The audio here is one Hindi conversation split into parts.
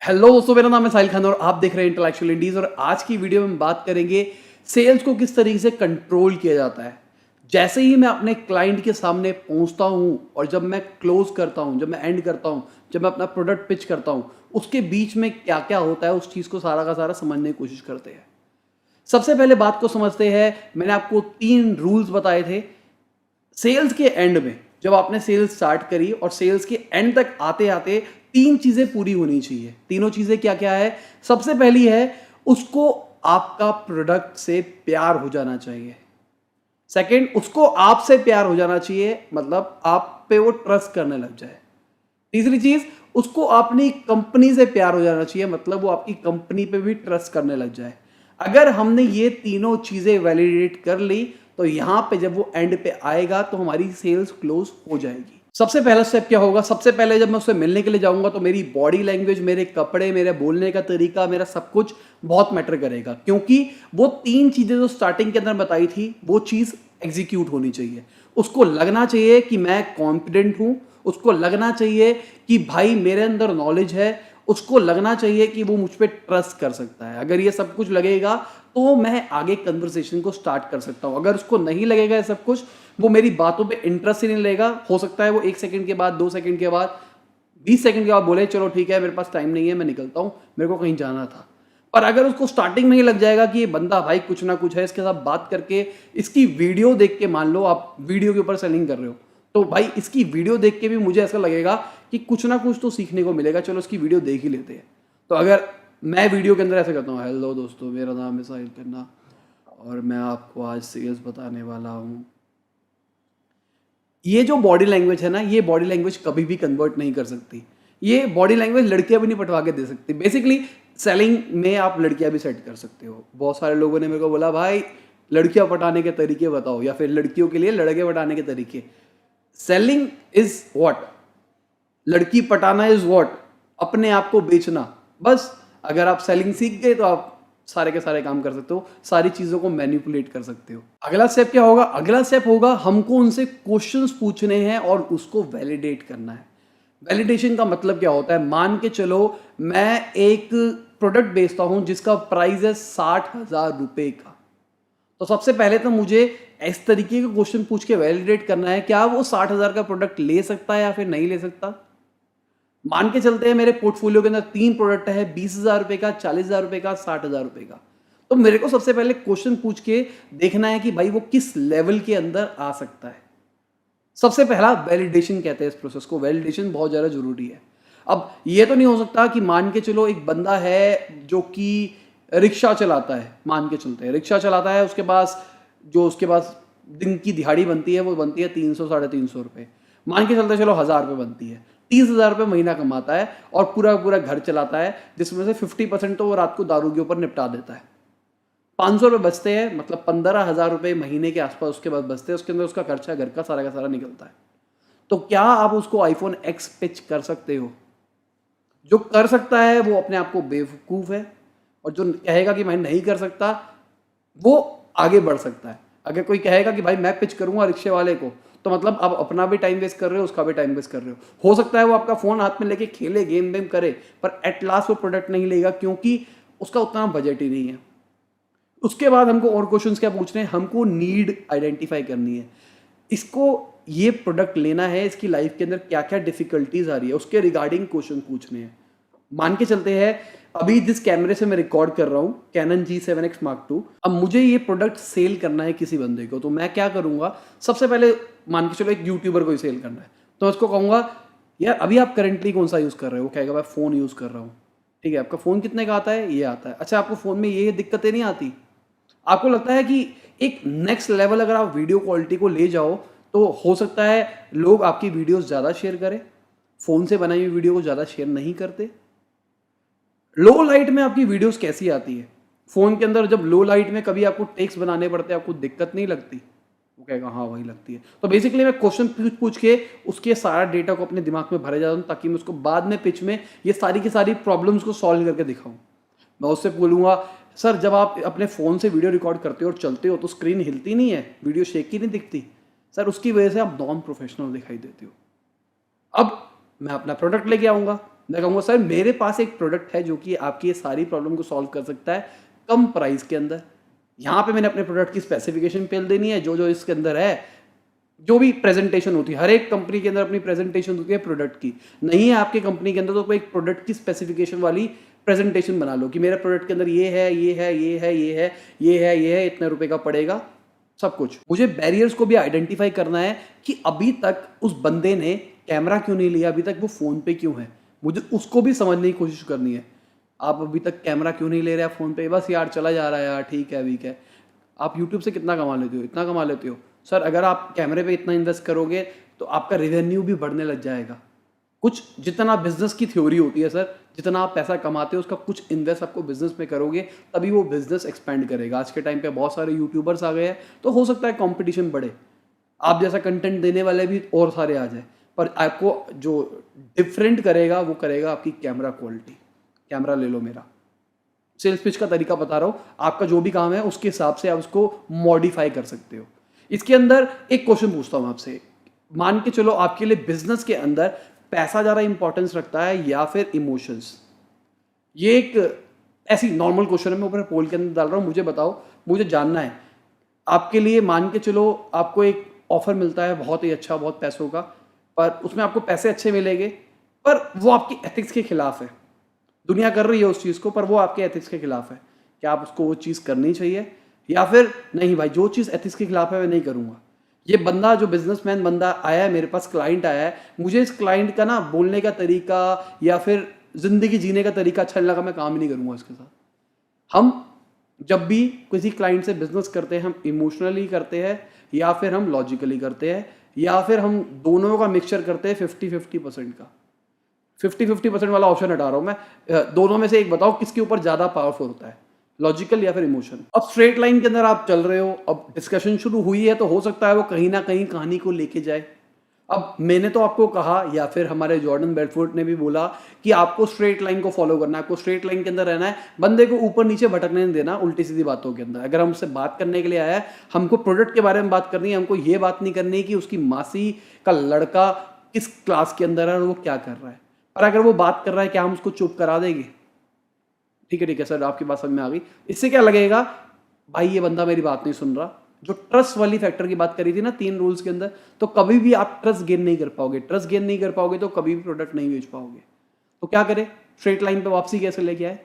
हेलो दोस्तों, मेरा नाम है साहिल खान और आप देख रहे हैं इंटेलेक्चुअल इंडीज। और आज की वीडियो में हम बात करेंगे सेल्स को किस तरीके से कंट्रोल किया जाता है। जैसे ही मैं अपने क्लाइंट के सामने पहुंचता हूं और जब मैं क्लोज करता हूं, जब मैं एंड करता हूं, जब मैं अपना प्रोडक्ट पिच करता हूं, उसके बीच में क्या क्या होता है उस चीज को सारा का सारा समझने की कोशिश करते हैं। सबसे पहले बात को समझते हैं। मैंने आपको 3 रूल्स बताए थे सेल्स के एंड में। जब आपने सेल्स स्टार्ट करी और सेल्स के एंड तक आते आते 3 चीजें पूरी होनी चाहिए। तीनों चीजें क्या क्या है? सबसे पहली है, उसको आपका प्रोडक्ट से प्यार हो जाना चाहिए। सेकंड, उसको आपसे प्यार हो जाना चाहिए, मतलब आप पे वो ट्रस्ट करने लग जाए। तीसरी चीज, उसको अपनी कंपनी से प्यार हो जाना चाहिए, मतलब वो आपकी कंपनी पे भी ट्रस्ट करने लग जाए। अगर हमने ये तीनों चीजें वैलिडेट कर ली तो यहां पे जब वो एंड पे आएगा तो हमारी सेल्स क्लोज हो जाएगी। सबसे पहला स्टेप क्या होगा? सबसे पहले जब मैं उससे मिलने के लिए जाऊंगा तो मेरी बॉडी लैंग्वेज, मेरे कपड़े, मेरे बोलने का तरीका, मेरा सब कुछ बहुत मैटर करेगा, क्योंकि वो 3 चीजें जो स्टार्टिंग के अंदर बताई थी वो चीज एग्जीक्यूट होनी चाहिए। उसको लगना चाहिए कि मैं कॉन्फिडेंट हूं, उसको लगना चाहिए कि भाई मेरे अंदर नॉलेज है, उसको लगना चाहिए कि वो मुझ पर ट्रस्ट कर सकता है। अगर ये सब कुछ लगेगा तो मैं आगे कन्वर्सेशन को स्टार्ट कर सकता हूं। अगर उसको नहीं लगेगा ये सब कुछ, वो मेरी बातों पे इंटरेस्ट ही नहीं लेगा, हो सकता है वो 1 सेकंड के बाद, 2 सेकंड के बाद, 20 सेकंड के बाद बोले चलो ठीक है मेरे पास टाइम नहीं है, मैं निकलता हूं, मेरे को कहीं जाना था। पर अगर उसको स्टार्टिंग में ही लग जाएगा कि ये बंदा भाई कुछ ना कुछ है, इसके साथ बात करके, इसकी वीडियो देख के, मान लो आप वीडियो के ऊपर सेलिंग कर रहे हो, तो भाई इसकी वीडियो देख के भी मुझे ऐसा लगेगा कि कुछ ना कुछ तो सीखने को मिलेगा, चलो इसकी वीडियो देख ही लेते हैं। तो अगर मैं वीडियो के अंदर ऐसे करता हूँ, हेलो दोस्तों मेरा नाम है साहिल खन्ना और मैं आपको आज सेल्स बताने वाला हूँ, ये जो बॉडी लैंग्वेज है ना, ये बॉडी लैंग्वेज कभी भी कन्वर्ट नहीं कर सकती। ये बॉडी लैंग्वेज लड़कियां भी नहीं पटवा के दे सकती। बेसिकली सेलिंग में आप लड़कियां भी सेट कर सकते हो। बहुत सारे लोगों ने मेरे को बोला भाई लड़कियां पटाने के तरीके बताओ, या फिर लड़कियों के लिए लड़के पटाने के तरीके। सेलिंग इज व्हाट, लड़की पटाना इज व्हाट, अपने आप को बेचना। बस अगर आप सेलिंग सीख गए तो आप सारे के सारे काम कर सकते हो, सारी चीजों को मैनिपुलेट कर सकते हो। अगला स्टेप क्या होगा? अगला स्टेप होगा हमको उनसे क्वेश्चंस पूछने हैं और उसको वैलिडेट करना है। वैलिडेशन का मतलब क्या होता है? मान के चलो मैं एक प्रोडक्ट बेचता हूं जिसका प्राइस है 60,000 रुपए का, तो सबसे पहले तो मुझे इस तरीके का क्वेश्चन पूछ के वैलिडेट करना है, क्या वो 60,000 का प्रोडक्ट ले सकता है या फिर नहीं ले सकता। मान के चलते हैं मेरे पोर्टफोलियो के अंदर 3 प्रोडक्ट है, 20,000 रुपए का, 40,000 रुपए का, 60,000 रुपए का। तो मेरे को सबसे पहले क्वेश्चन पूछ के देखना है कि भाई वो किस लेवल के अंदर आ सकता है। सबसे पहला वैलिडेशन कहते हैं इस प्रोसेस को। वैलिडेशन बहुत ज़्यादा जरूरी है। अब ये तो नहीं हो सकता कि मान के चलो एक बंदा है जो कि रिक्शा चलाता है, मान के चलते हैं रिक्शा चलाता है, उसके पास दिन की दिहाड़ी बनती है, वो बनती है 300 साढ़े 300 रुपये। मान के चलते चलो 1,000 रुपये बनती है, 30,000 रुपये महीना कमाता है और पूरा पूरा घर चलाता है, जिसमें से 50% तो वो रात को दारू के ऊपर निपटा देता है। 500 रुपये बचते हैं, मतलब 15,000 रुपये महीने के आसपास उसके बाद बचते हैं। उसके अंदर उसका खर्चा घर का सारा निकलता है। तो क्या आप उसको आईफोन एक्स पिच कर सकते हो? जो कर सकता है वो अपने आप को बेवकूफ है, और जो कहेगा कि मैं नहीं कर सकता वो आगे बढ़ सकता है। अगर कोई कहेगा कि भाई मैं पिच करूंगा रिक्शे वाले को, तो मतलब आप अपना भी टाइम वेस्ट कर रहे हो, उसका भी टाइम वेस्ट कर रहे हो सकता है वो आपका फोन हाथ में लेके खेले, गेम वेम करे, पर एट लास्ट वो प्रोडक्ट नहीं लेगा, क्योंकि उसका उतना बजट ही नहीं है। उसके बाद हमको और क्वेश्चंस क्या पूछने हैं? हमको नीड आइडेंटिफाई करनी है। इसको ये प्रोडक्ट लेना है, इसकी लाइफ के अंदर क्या क्या डिफिकल्टीज आ रही है, उसके रिगार्डिंग क्वेश्चन पूछने हैं। मान के चलते हैं अभी जिस कैमरे से मैं रिकॉर्ड कर रहा हूँ, कैनन G7X Mark II, अब मुझे ये प्रोडक्ट सेल करना है किसी बंदे को, तो मैं क्या करूंगा? सबसे पहले मान के चलो एक यूट्यूबर को ही सेल करना है, तो मैं उसको कहूंगा यार अभी आप करंटली कौन सा यूज कर रहे हो? वो कहेगा मैं फोन यूज कर रहा हूँ। ठीक है, आपका फोन कितने का आता है? ये आता है। अच्छा, आपको फोन में ये दिक्कतें नहीं आती? आपको लगता है कि एक नेक्स्ट लेवल अगर आप वीडियो क्वालिटी को ले जाओ तो हो सकता है लोग आपकी वीडियोस ज़्यादा शेयर करें, फ़ोन से बनाई हुई वीडियो को ज़्यादा शेयर नहीं करते। लो लाइट में आपकी वीडियोस कैसी आती है? फ़ोन के अंदर जब लो लाइट में कभी आपको टेक्स्ट बनाने पड़ते हैं, आपको दिक्कत नहीं लगती? वो कहेगा हाँ वही लगती है। तो बेसिकली मैं क्वेश्चन पूछ पूछ के उसके सारा डेटा को अपने दिमाग में भरे जाता हूँ, ताकि मैं उसको बाद में पिच में ये सारी की सारी प्रॉब्लम्स को सॉल्व करके दिखाऊँ। मैं उससे बोलूँगा सर जब आप अपने फ़ोन से वीडियो रिकॉर्ड करते हो और चलते हो तो स्क्रीन हिलती नहीं है, वीडियो शेक ही नहीं दिखती। सर उसकी वजह से आप नॉन प्रोफेशनल दिखाई देते हो। अब मैं अपना प्रोडक्ट लेके आऊँगा, मैं कहूँगा सर मेरे पास एक प्रोडक्ट है जो कि आपकी ये सारी प्रॉब्लम को सॉल्व कर सकता है कम प्राइस के अंदर। यहाँ पे मैंने अपने प्रोडक्ट की स्पेसिफिकेशन पेल देनी है, जो जो इसके अंदर है, जो भी प्रेजेंटेशन होती है, हर एक कंपनी के अंदर अपनी प्रेजेंटेशन होती है प्रोडक्ट की। नहीं है आपकी कंपनी के अंदर तो कोई एक प्रोडक्ट की स्पेसिफिकेशन वाली प्रेजेंटेशन बना लो कि मेरे प्रोडक्ट के अंदर ये है, ये है, ये है, ये है, ये है, ये है, इतने रुपए का पड़ेगा, सब कुछ। मुझे बैरियर्स को भी आइडेंटिफाई करना है कि अभी तक उस बंदे ने कैमरा क्यों नहीं लिया, अभी तक वो फ़ोन पे क्यों है, मुझे उसको भी समझने की कोशिश करनी है। आप अभी तक कैमरा क्यों नहीं ले रहे हैं फ़ोन पे, बस यार चला जा रहा है यार, ठीक है वीक है। आप यूट्यूब से कितना कमा लेते हो, इतना कमा लेते हो सर, अगर आप कैमरे पे इतना इन्वेस्ट करोगे तो आपका रेवेन्यू भी बढ़ने लग जाएगा। कुछ जितना बिजनेस की थ्योरी होती है सर, जितना आप पैसा कमाते हो उसका कुछ इन्वेस्ट आपको बिजनेस में करोगे तभी वो बिजनेस एक्सपेंड करेगा। आज के टाइम पे बहुत सारे यूट्यूबर्स आ गए हैं तो हो सकता है कंपटीशन बढ़े, आप जैसा कंटेंट देने वाले भी और सारे आ जाए, पर आपको जो डिफरेंट करेगा वो करेगा आपकी कैमरा क्वालिटी। कैमरा ले लो मेरा, सेल्स पिच का तरीका बता रहा हूँ, आपका जो भी काम है उसके हिसाब से आप उसको मॉडिफाई कर सकते हो। इसके अंदर एक क्वेश्चन पूछता हूँ आपसे, मान के चलो आपके लिए बिजनेस के अंदर पैसा ज़्यादा इंपॉर्टेंस रखता है या फिर इमोशंस? ये एक ऐसी नॉर्मल क्वेश्चन है, मैं ऊपर पोल के अंदर डाल रहा हूँ, मुझे बताओ, मुझे जानना है। आपके लिए मान के चलो आपको एक ऑफर मिलता है बहुत ही अच्छा, बहुत पैसों का, पर उसमें आपको पैसे अच्छे मिलेंगे पर वो आपकी एथिक्स के खिलाफ है। दुनिया कर रही है उस चीज़ को पर वो आपके एथिक्स के खिलाफ है। क्या आप उसको वो चीज़ करनी चाहिए या फिर नहीं भाई जो चीज़ एथिक्स के खिलाफ है मैं नहीं करूँगा? ये बंदा जो बिजनेसमैन बंदा आया है मेरे पास, क्लाइंट आया है, मुझे इस क्लाइंट का ना बोलने का तरीका या फिर ज़िंदगी जीने का तरीका अच्छा नहीं लगा, मैं काम ही नहीं करूँगा इसके साथ। हम जब भी किसी क्लाइंट से बिजनेस करते हैं हम इमोशनली करते हैं या फिर हम लॉजिकली करते हैं या फिर हम दोनों का मिक्सचर करते हैं 50-50% का। 50-50% वाला ऑप्शन हटा रहा हूँ मैं, दोनों में से एक बताओ किसके ऊपर ज़्यादा पावरफुल होता है, लॉजिकल या फिर इमोशन? अब स्ट्रेट लाइन के अंदर आप चल रहे हो, अब डिस्कशन शुरू हुई है तो हो सकता है वो कहीं ना कहीं कहानी को लेके जाए। अब मैंने तो आपको कहा या फिर हमारे जॉर्डन बेलफोर्ड ने भी बोला कि आपको स्ट्रेट लाइन को फॉलो करना है, आपको स्ट्रेट लाइन के अंदर रहना है, बंदे को ऊपर नीचे भटकने नहीं देना उल्टी सीधी बातों के अंदर। अगर हम उससे बात करने के लिए आया है, हमको प्रोडक्ट के बारे में बात करनी है, हमको ये बात नहीं करनी कि उसकी मासी का लड़का किस क्लास के अंदर है और वो क्या कर रहा है। और अगर वो बात कर रहा है क्या हम उसको चुप करा देंगे? ठीक है सर, आपकी बात समझ में आ गई। इससे क्या लगेगा भाई ये बंदा मेरी बात नहीं सुन रहा। जो ट्रस्ट वाली फैक्टर की बात करी थी ना 3 रूल्स के अंदर, तो कभी भी आप ट्रस्ट गेन नहीं कर पाओगे। ट्रस्ट गेन नहीं कर पाओगे तो कभी भी प्रोडक्ट नहीं बेच पाओगे। तो क्या करें, स्ट्रेट लाइन पे वापसी कैसे लेके आए?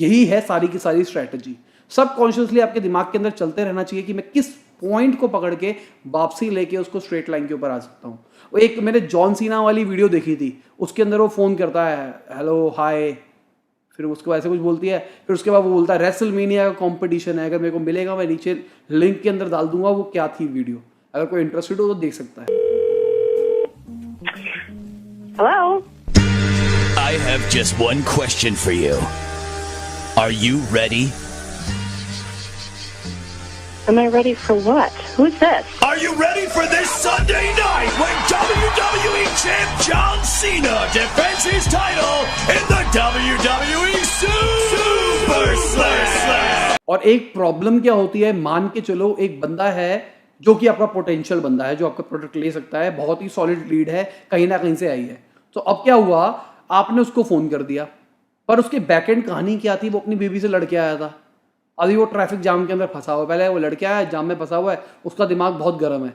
यही है सारी की सारी स्ट्रैटेजी। सबकॉन्शियसली आपके दिमाग के अंदर चलते रहना चाहिए कि मैं किस पॉइंट को पकड़ के वापसी लेके उसको स्ट्रेट लाइन के ऊपर आ सकता हूँ। वो एक मैंने जॉन सीना वाली वीडियो देखी थी, उसके अंदर वो फोन करता है हेलो हाय, फिर उसको ऐसे कुछ बोलती है, फिर उसके बाद वो बोलता है रेसलमेनिया का कंपटीशन है, अगर मेरे को मिलेगा मैं नीचे लिंक के अंदर डाल दूंगा वो क्या थी वीडियो, अगर कोई इंटरेस्टेड हो तो देख सकता है। Hello? I have just one question for you. Are you ready? Am I ready for what? Who's this? Are you ready for this Sunday night when WWE Champ John Cena defends his title in the WWE Super Slam? और एक प्रॉब्लम क्या होती है, मान के चलो एक बंदा है जो कि आपका पोटेंशियल बंदा है, जो आपका प्रोडक्ट ले सकता है, बहुत ही सॉलिड लीड है, कहीं ना कहीं से आई है। तो अब क्या हुआ, आपने उसको फोन कर दिया, पर उसके बैकएंड कहानी क्या थी, वो अपनी बीवी से लड़के आया था। अभी वो ट्रैफिक जाम के अंदर फंसा हुआ, पहले वो लड़के आया जाम में फंसा हुआ है, उसका दिमाग बहुत गर्म है,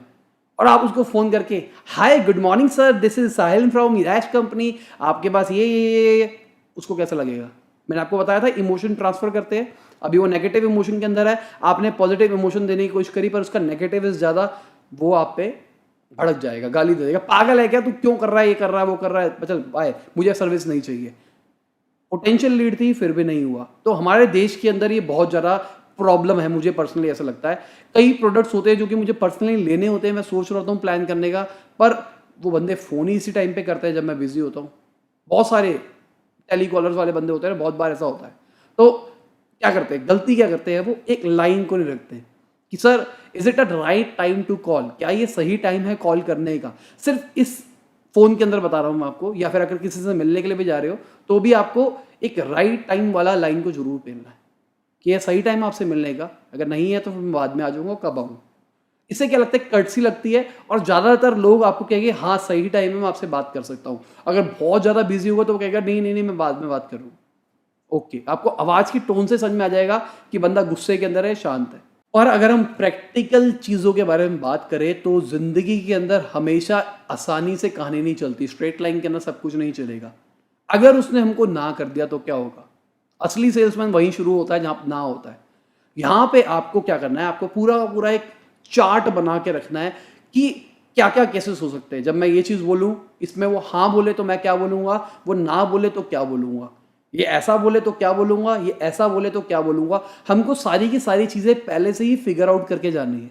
और आप उसको फोन करके hi good morning sir, this is Sahil from Miraj company, आपके पास ये, उसको कैसा लगेगा? मैंने आपको बताया था इमोशन ट्रांसफर करते हैं। अभी वो नेगेटिव इमोशन के अंदर है, आपने पॉजिटिव इमोशन देने की कोशिश करी पर उसका नेगेटिव ज्यादा, वो आप पे भड़क जाएगा, गाली दे देगा, पागल है क्या तू, क्यों कर रहा है, ये कर रहा है, वो कर रहा है, चल बाय, मुझे सर्विस नहीं चाहिए। पोटेंशियल लीड थी फिर भी नहीं हुआ। तो हमारे देश के अंदर ये बहुत ज़्यादा प्रॉब्लम है, मुझे पर्सनली ऐसा लगता है। कई प्रोडक्ट्स होते हैं जो कि मुझे पर्सनली लेने होते हैं, मैं सोच रहा हूँ प्लान करने का, पर वो बंदे फ़ोन ही इसी टाइम पे करते हैं जब मैं बिजी होता हूँ। बहुत सारे टेलीकॉलर्स वाले बंदे होते हैं, बहुत बार ऐसा होता है। तो क्या करते हैं, गलती क्या करते हैं, वो एक लाइन को नहीं रखते कि sir is it a right time to call, क्या ये सही टाइम है कॉल करने का। सिर्फ इस फोन के अंदर बता रहा हूँ मैं आपको, या फिर अगर किसी से मिलने के लिए भी जा रहे हो तो भी आपको एक राइट टाइम वाला लाइन को जरूर पेलना है कि ये सही टाइम आपसे मिलने का, अगर नहीं है तो फिर मैं बाद में आ जाऊंगा, कब आऊँ। इससे क्या लगता है, कर्टसी लगती है, और ज़्यादातर लोग आपको कहेंगे हाँ सही टाइम में मैं आपसे बात कर सकता हूँ। अगर बहुत ज़्यादा बिजी होगा तो वो कहेगा नहीं नहीं नहीं मैं बाद में बात करूँ। ओके, आपको आवाज़ की टोन से समझ में आ जाएगा कि बंदा गुस्से के अंदर है, शांत है। और अगर हम प्रैक्टिकल चीज़ों के बारे में बात करें तो ज़िंदगी के अंदर हमेशा आसानी से कहानी नहीं चलती, स्ट्रेट लाइन के अंदर सब कुछ नहीं चलेगा। अगर उसने हमको ना कर दिया तो क्या होगा? असली सेल्समैन वहीं शुरू होता है जहाँ ना होता है। यहाँ पे आपको क्या करना है, आपको पूरा का पूरा एक चार्ट बना के रखना है कि क्या क्या केसेस हो सकते हैं। जब मैं ये चीज़ बोलूँ, इसमें वो हाँ बोले तो मैं क्या बोलूँगा, वो ना बोले तो क्या बोलूँगा, ये ऐसा बोले तो क्या बोलूँगा, ये ऐसा बोले तो क्या बोलूँगा। हमको सारी की सारी चीज़ें पहले से ही फिगर आउट करके जाननी है।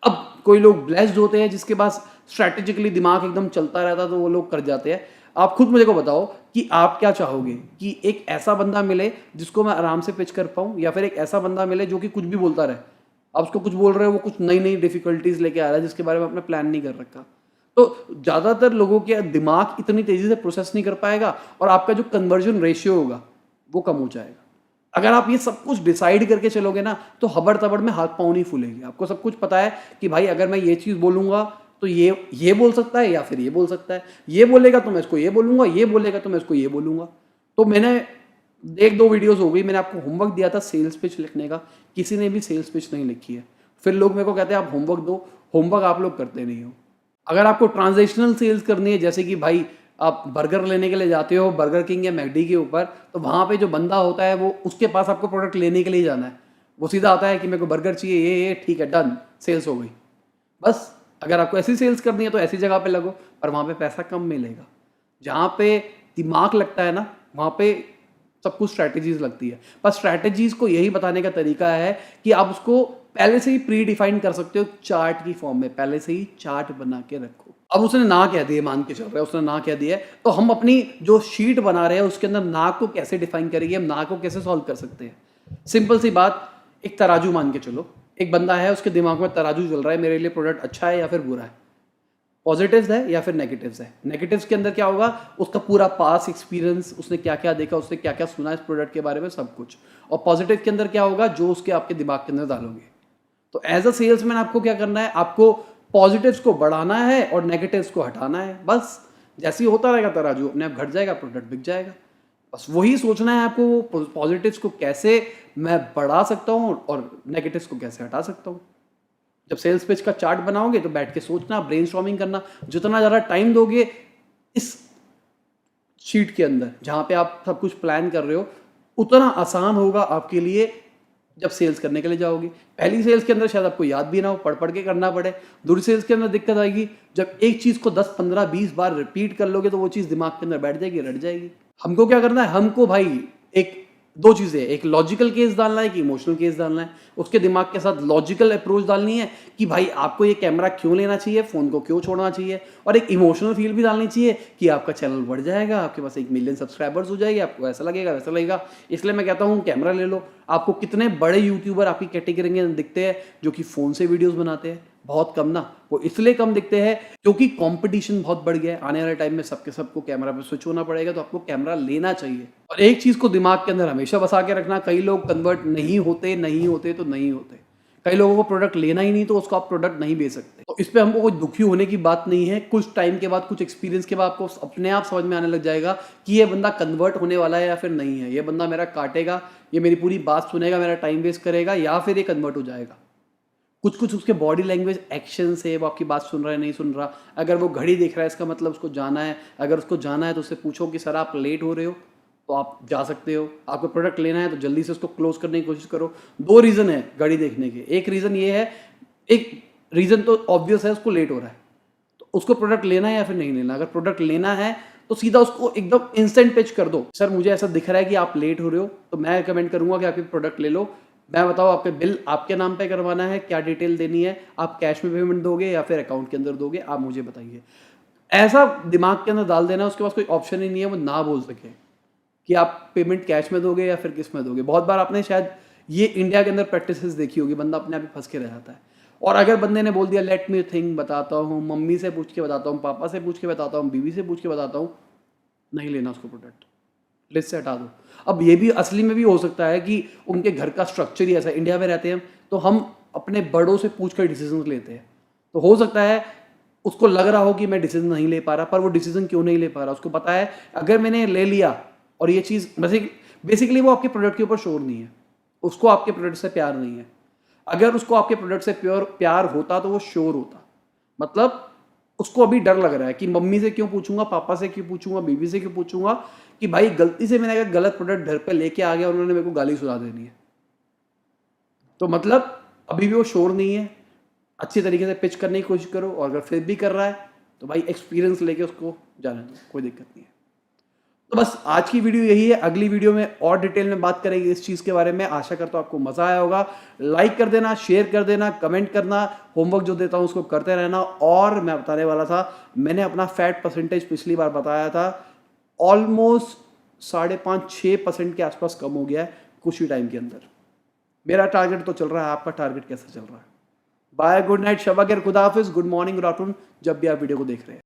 अब कोई लोग ब्लेस्ड होते हैं जिसके पास स्ट्रैटेजिकली दिमाग एकदम चलता रहता है तो वो लोग कर जाते हैं। आप खुद मुझे को बताओ कि आप क्या चाहोगे, कि एक ऐसा बंदा मिले जिसको मैं आराम से पिच कर पाऊँ, या फिर एक ऐसा बंदा मिले जो कि कुछ भी बोलता रहे। आप उसको कुछ बोल रहे हो, वो कुछ नई नई डिफिकल्टीज लेके आ रहा है जिसके बारे में आपने प्लान नहीं कर रखा। तो ज़्यादातर लोगों के दिमाग इतनी तेज़ी से प्रोसेस नहीं कर पाएगा और आपका जो कन्वर्जन रेशियो होगा वो कम हो जाएगा। अगर आप ये सब कुछ डिसाइड करके चलोगे ना तो हबड़ तबड़ में हाथ पाँव नहीं फूलेंगे। आपको सब कुछ पता है कि भाई अगर मैं ये चीज़ बोलूँगा तो ये बोल सकता है या फिर ये बोल सकता है, ये बोलेगा तो मैं इसको ये बोलूँगा, ये बोलेगा तो मैं इसको ये बोलूँगा। तो मैंने 1-2 वीडियोस हो गई, मैंने आपको होमवर्क दिया था सेल्स पिच लिखने का, किसी ने भी सेल्स पिच नहीं लिखी है। फिर लोग मेरे को कहते हैं आप होमवर्क दो, होमवर्क आप लोग करते नहीं हो। अगर आपको ट्रांजेक्शनल सेल्स करनी है, जैसे कि भाई आप बर्गर लेने के लिए जाते हो बर्गर किंग या मैकडी के ऊपर, तो वहाँ पे जो बंदा होता है वो उसके पास आपको प्रोडक्ट लेने के लिए जाना है। वो सीधा आता है कि मेरे को बर्गर चाहिए, ये ठीक है, डन, सेल्स हो गई। बस अगर आपको ऐसी सेल्स करनी है तो ऐसी जगह पे लगो, पर वहाँ पे पैसा कम मिलेगा। जहाँ पे दिमाग लगता है ना वहाँ पे सब कुछ स्ट्रैटेजीज लगती है। पर स्ट्रैटेजीज को यही बताने का तरीका है कि आप उसको पहले से ही प्री डिफाइन कर सकते हो चार्ट की फॉर्म में, पहले से ही चार्ट बना के रखो। अब उसने ना कह दिया, मान के चल रहे हैं उसने ना कह दिया है, तो हम अपनी जो शीट बना रहे हैं उसके अंदर ना को कैसे डिफाइन करेंगे, हम ना को कैसे सॉल्व कर सकते हैं। सिंपल सी बात, एक तराजू मान के चलो, एक बंदा है उसके दिमाग में तराजू चल रहा है, मेरे लिए प्रोडक्ट अच्छा है या फिर बुरा है, पॉजिटिव्स है या फिर नेगेटिव्स है। नेगेटिव्स के अंदर क्या होगा, उसका पूरा पास एक्सपीरियंस, उसने क्या क्या देखा, उसने क्या क्या सुना इस प्रोडक्ट के बारे में, सब कुछ। और पॉजिटिव के अंदर क्या होगा, जो उसके आपके दिमाग के अंदर डालोगे। तो एज अ सेल्समैन आपको क्या करना है, आपको पॉजिटिव्स को बढ़ाना है और नेगेटिव्स को हटाना है। बस जैसे ही होता रहेगा तराजू अपने आप घट जाएगा, प्रोडक्ट बिक जाएगा। बस वही सोचना है आपको, पॉजिटिव्स को कैसे मैं बढ़ा सकता हूँ और नेगेटिव्स को कैसे हटा सकता हूँ। जब सेल्स पिच का चार्ट बनाओगे तो बैठ के सोचना, ब्रेनस्टॉर्मिंग करना। जितना ज़्यादा टाइम दोगे इस शीट के अंदर जहाँ पे आप सब कुछ प्लान कर रहे हो, उतना आसान होगा आपके लिए जब सेल्स करने के लिए जाओगे। पहली सेल्स के अंदर शायद आपको याद भी ना हो, पढ़ के करना पड़े। दूसरी सेल्स के अंदर दिक्कत आएगी, जब एक चीज़ को 10, 15, 20 बार रिपीट कर लोगे तो वो चीज़ दिमाग के अंदर बैठ जाएगी, रट जाएगी। हमको क्या करना है, हमको भाई एक दो चीज़ें, एक लॉजिकल केस डालना है, एक इमोशनल केस डालना है। उसके दिमाग के साथ लॉजिकल अप्रोच डालनी है कि भाई आपको ये कैमरा क्यों लेना चाहिए, फ़ोन को क्यों छोड़ना चाहिए, और एक इमोशनल फील भी डालनी चाहिए कि आपका चैनल बढ़ जाएगा, आपके पास 1 मिलियन सब्सक्राइबर्स हो जाएगी, आपको ऐसा लगेगा वैसा लगेगा। इसलिए मैं कहता हूँ कैमरा ले लो। आपको कितने बड़े यूट्यूबर आपकी कैटेगरी के अंदर दिखते हैं जो कि फ़ोन से वीडियोज़ बनाते हैं? बहुत कम ना। वो इसलिए कम दिखते हैं क्योंकि कंपटीशन बहुत बढ़ गया है। आने वाले टाइम में सबको कैमरा पे स्विच होना पड़ेगा, तो आपको कैमरा लेना चाहिए। और एक चीज़ को दिमाग के अंदर हमेशा बसा के रखना, कई लोग कन्वर्ट नहीं होते तो नहीं होते। कई लोगों को प्रोडक्ट लेना ही नहीं तो उसको आप प्रोडक्ट नहीं बेच सकते। तो इस पर हमको कोई दुखी होने की बात नहीं है। कुछ टाइम के बाद, कुछ एक्सपीरियंस के बाद आपको अपने आप समझ में आने लग जाएगा कि ये बंदा कन्वर्ट होने वाला है या फिर नहीं है। ये बंदा मेरा काटेगा, ये मेरी पूरी बात सुनेगा, मेरा टाइम वेस्ट करेगा, या फिर ये कन्वर्ट हो जाएगा। कुछ उसके बॉडी लैंग्वेज, एक्शन से वो आपकी बात सुन रहा है नहीं सुन रहा। अगर वो घड़ी देख रहा है इसका मतलब उसको जाना है। अगर उसको जाना है तो उससे पूछो कि सर आप लेट हो रहे हो, तो आप जा सकते हो। आपको प्रोडक्ट लेना है तो जल्दी से उसको क्लोज करने की कोशिश करो। 2 रीज़न है घड़ी देखने के। एक रीज़न ये है, एक रीज़न तो ऑब्वियस है, उसको लेट हो रहा है, तो उसको प्रोडक्ट लेना है या फिर नहीं लेना। अगर प्रोडक्ट लेना है तो सीधा उसको एकदम इंस्टेंट पिच कर दो, सर मुझे ऐसा दिख रहा है कि आप लेट हो रहे हो, तो मैं रिकमेंड करूँगा कि आप प्रोडक्ट ले लो। मैं बताओ आपके बिल आपके नाम पे करवाना है, क्या डिटेल देनी है, आप कैश में पेमेंट दोगे या फिर अकाउंट के अंदर दोगे, आप मुझे बताइए। ऐसा दिमाग के अंदर डाल देना, उसके पास कोई ऑप्शन ही नहीं है वो ना बोल सके कि आप पेमेंट कैश में दोगे या फिर किस में दोगे। बहुत बार आपने शायद ये इंडिया के अंदर प्रैक्टिसेस देखी होगी, बंदा अपने आप ही फंस के रह जाता है। और अगर बंदे ने बोल दिया लेट मी थिंक, बताता हूँ, मम्मी से पूछ के बताता हूँ, पापा से पूछ के बताता हूँ, बीवी से पूछ के बताता हूँ, नहीं लेना उसको प्रोडक्ट, लिस्ट से हटा दो। अब ये भी असली में भी हो सकता है कि उनके घर का स्ट्रक्चर ही ऐसा है। इंडिया में रहते हैं तो हम अपने बड़ों से पूछ कर डिसीजन लेते हैं। तो हो सकता है उसको लग रहा हो कि मैं डिसीजन नहीं ले पा रहा, पर वो डिसीजन क्यों नहीं ले पा रहा, उसको पता है अगर मैंने ले लिया और ये चीज़ बेसिकली वो आपके प्रोडक्ट के ऊपर श्योर नहीं है, उसको आपके प्रोडक्ट से प्यार नहीं है। अगर उसको आपके प्रोडक्ट से प्यार होता तो वो श्योर होता। मतलब उसको अभी डर लग रहा है कि मम्मी से क्यों पूछूंगा, पापा से क्यों पूछूंगा, बीवी से क्यों पूछूंगा कि भाई गलती से मैंने अगर गलत प्रोडक्ट घर पे लेके आ गया, उन्होंने मेरे को गाली सुना देनी है। तो मतलब अभी भी वो श्योर नहीं है। अच्छी तरीके से पिच करने की कोशिश करो, और अगर फिर भी कर रहा है तो भाई एक्सपीरियंस लेके उसको जाने दो, कोई दिक्कत नहीं है। तो बस आज की वीडियो यही है। अगली वीडियो में और डिटेल में बात करेंगे इस चीज़ के बारे में। आशा करता हूँ आपको मज़ा आया होगा। लाइक कर देना, शेयर कर देना, कमेंट करना, होमवर्क जो देता हूँ उसको करते रहना। और मैं बताने वाला था, मैंने अपना फैट परसेंटेज पिछली बार बताया था, ऑलमोस्ट 5.5-6% के आसपास कम हो गया है कुछ ही टाइम के अंदर। मेरा टारगेट तो चल रहा है, आपका टारगेट कैसा चल रहा है? बाय, गुड नाइट, शब खैर, खुदा हाफिज़, गुड मॉर्निंग, गुड आफ्टरनून, जब भी आप वीडियो को देख रहे हैं।